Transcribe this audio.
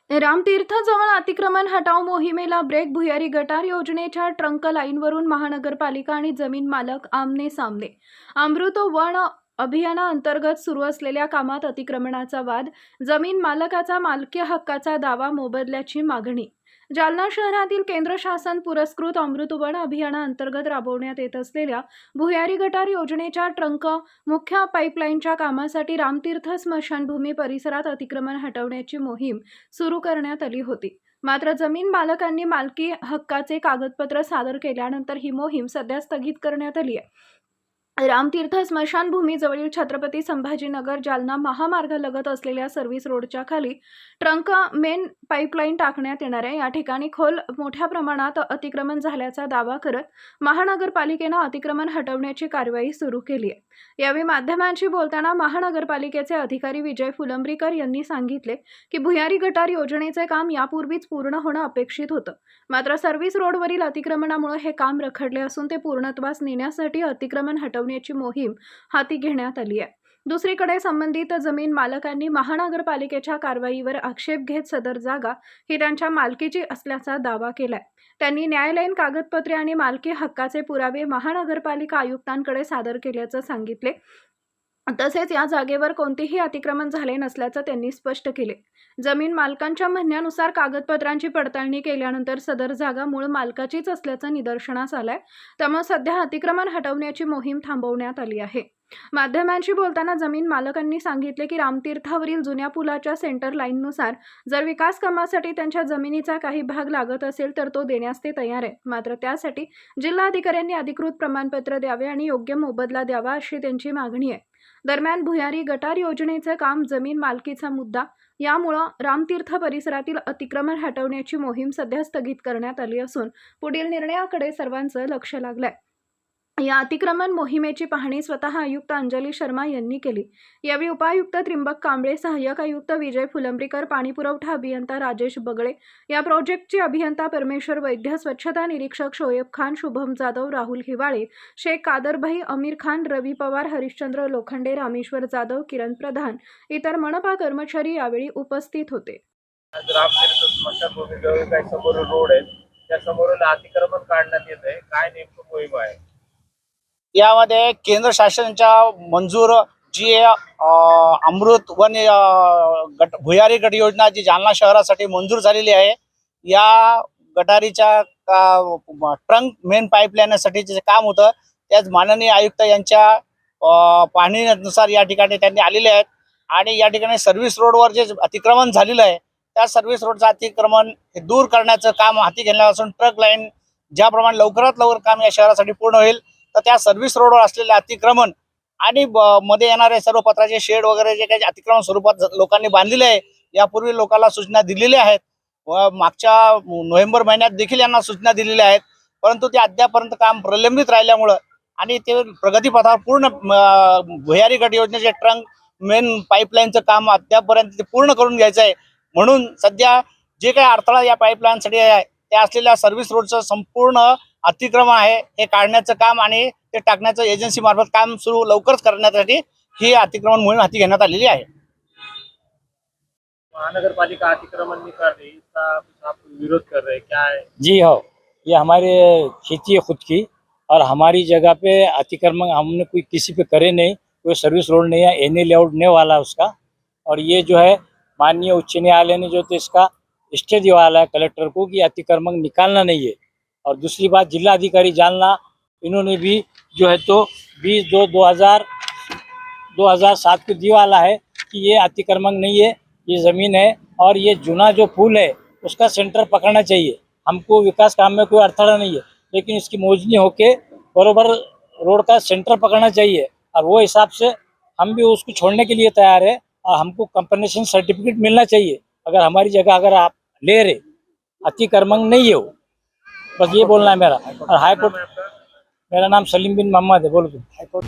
रामतीर्थजवळ अतिक्रमण हटाव मोहिमेला ब्रेक. भुयारी गटार योजनेच्या ट्रंक लाईनवरून महानगरपालिका आणि जमीन मालक आमने सामने. अमृत वन अभियानाअंतर्गत सुरू असलेल्या कामात अतिक्रमणाचा वाद. जमीन मालकाचा मालकी हक्काचा दावा. मोबदल्याची मागणी. जालना शहरातील केंद्र शासन पुरस्कृत अमृत वन अभियानाअंतर्गत राबवण्यात येत असलेल्या भुयारी गटार योजनेच्या ट्रंक मुख्य पाईपलाईनच्या कामासाठी रामतीर्थ स्मशानभूमी परिसरात अतिक्रमण हटवण्याची मोहीम सुरू करण्यात आली होती. मात्र जमीन मालकांनी मालकी हक्काचे कागदपत्र सादर केल्यानंतर ही मोहीम सध्या स्थगित करण्यात आली आहे. रामतीर्थ स्मशानभूमीजवळील छत्रपती संभाजीनगर जालना महामार्गालगत असलेल्या सर्व्हिस रोडच्या खाली ट्रंक मेन पाईपलाईन टाकण्यात येणार आहे. या ठिकाणी मोठ्या प्रमाणात अतिक्रमण झाल्याचा दावा करत महानगरपालिकेनं अतिक्रमण हटवण्याची कारवाई सुरू केली आहे. यावेळी माध्यमांशी बोलताना महानगरपालिकेचे अधिकारी विजय फुलंब्रीकर यांनी सांगितले की भुयारी गटार योजनेचे काम यापूर्वीच पूर्ण होणं अपेक्षित होतं. मात्र सर्व्हिस रोडवरील अतिक्रमणामुळे हे काम रखडले असून ते पूर्णत्वास नेण्यासाठी अतिक्रमण हटवण्याची मोहीम हाती घेण्यात आली आहे. दुसरीकडे संबंधित जमीन मालकांनी महानगरपालिकेच्या कारवाईवर आक्षेप घेत सदर जागा ही त्यांच्या मालकीची असल्याचा दावा केलाय. त्यांनी न्यायालयीन कागदपत्रे आणि मालकी हक्काचे पुरावे महानगरपालिका आयुक्तांकडे सादर केल्याचं सांगितले. तसेच या जागेवर कोणतेही अतिक्रमण झाले नसल्याचं त्यांनी स्पष्ट केले. जमीन मालकांच्या म्हणण्यानुसार कागदपत्रांची पडताळणी केल्यानंतर सदर जागा मूळ मालकाचीच असल्याचं निदर्शनास आलंय. त्यामुळे सध्या अतिक्रमण हटवण्याची मोहीम थांबवण्यात आली आहे. माध्यमांशी बोलताना जमीन मालकांनी सांगितले की रामतीर्थावरील जुन्या पुलाच्या सेंटर लाईननुसार जर विकास कामासाठी त्यांच्या जमिनीचा काही भाग लागत असेल तर तो देण्यास ते तयार आहे. मात्र त्यासाठी जिल्हाधिकाऱ्यांनी अधिकृत प्रमाणपत्र द्यावे आणि योग्य मोबदला द्यावा अशी त्यांची मागणी आहे. दरम्यान भुयारी गटार योजनेचे काम जमीन मालकीचा मुद्दा यामुळे रामतीर्थ परिसरातील अतिक्रमण हटवण्याची मोहीम सध्या स्थगित करण्यात आली असून पुढील निर्णयाकडे सर्वांचं लक्ष लागलंय. या अतिक्रमण मोहिमेची पाहणी स्वतः आयुक्त अंजली शर्मा यांनी केली. यावेळी उपायुक्त त्रिंबक कांबळे, सहाय्यक आयुक्त विजय फुलंब्रीकर, पाणीपुरवठा अभियंता राजेश बगळे, या प्रोजेक्टचे अभियंता परमेश्वर वैद्य, स्वच्छता निरीक्षक शोएब खान, शुभम जाधव, राहुल हिवाळे, शेख कादरभाई, अमीर खान, रवी पवार, हरिश्चंद्र लोखंडे, रामेश्वर जाधव, किरण प्रधान, इतर मनपा कर्मचारी यावेळी उपस्थित होते. रामतीर्थ स्मशानभूमीजवळ काही समोर रोड आहे, त्या समोरून अतिक्रमण काढण्यात येत आहे. काय नेमकं मोहीम आहे यामध्ये? केंद्र शासनाच्या मंजूर जी अमृत वन भुयारी गट योजना जी जालना शहरासाठी मंजूर झालेली आहे, या गटारीच्या ट्रंक मेन पाईपलाईनसाठी जे काम होतं त्याच माननीय आयुक्त यांच्या पाहणीनुसार या ठिकाणी त्यांनी आलेले आहेत. आणि या ठिकाणी सर्व्हिस रोडवर जे अतिक्रमण झालेलं आहे त्या सर्व्हिस रोडचं अतिक्रमण हे दूर करण्याचं काम हाती घेतलं असून ट्रक लाईन ज्याप्रमाणे लवकरात लवकर काम या शहरासाठी पूर्ण होईल तर त्या सर्व्हिस रोडवर असलेले अतिक्रमण आणि मध्ये येणारे सर्व पत्राचे शेड वगैरे जे काही अतिक्रमण स्वरूपात लोकांनी बांधलेले आहे, यापूर्वी लोकांना सूचना दिलेल्या आहेत व मागच्या नोव्हेंबर महिन्यात देखील यांना सूचना दिलेल्या आहेत, परंतु ते अद्यापर्यंत काम प्रलंबित राहिल्यामुळं आणि ते प्रगतीपथावर पूर्ण भुयारी गट योजनेचे ट्रंक मेन पाईपलाईनचं काम अद्यापर्यंत ते पूर्ण करून घ्यायचं आहे. म्हणून सध्या जे काही अडथळा या पाईपलाईनसाठी आहे त्या असलेल्या सर्व्हिस रोडचं संपूर्ण अतिक्रमण आहे हे काढण्याचं काम आणि ते टाकण्याचं एजन्सी मार्फत काम सुरू लवकरच करण्यासाठी ही अतिक्रमण मोहीम हाती घेण्यात आलेली आहे. महानगरपालिका अतिक्रमण नहीं कर रही, इसका आप विरोध कर रहे हैं, क्या है? जी हाँ, ये हमारे खेती है खुद की और हमारी जगह पे अतिक्रमण हमने कोई किसी पे करे नहीं, कोई सर्विस रोड नहीं है, एनी लेआउट नहीं वाला उसका। और ये जो है माननीय उच्च न्यायालय ने जो तो इसका स्टे दिवाला है कलेक्टर को कि अतिक्रमण निकालना नहीं है। और दूसरी बात जिला अधिकारी जालना इन्होंने भी जो है तो 20/2/2007 को दिवाला है कि ये अतिक्रमण नहीं है, ये ज़मीन है और ये जुना जो पुल है उसका सेंटर पकड़ना चाहिए। हमको विकास काम में कोई अड़थड़ा नहीं है, लेकिन इसकी मोजनी होके बरोबर रोड का सेंटर पकड़ना चाहिए और वो हिसाब से हम भी उसको छोड़ने के लिए तैयार है और हमको कंपनसेशन सर्टिफिकेट मिलना चाहिए अगर हमारी जगह अगर आप ले रहे, अतिक्रमण नहीं है वो, बस ये बोलना है मेरा। और हाईकोर्ट, मेरा नाम सलीम बिन मोहम्मद है। बोलो तुम। हाईकोर्ट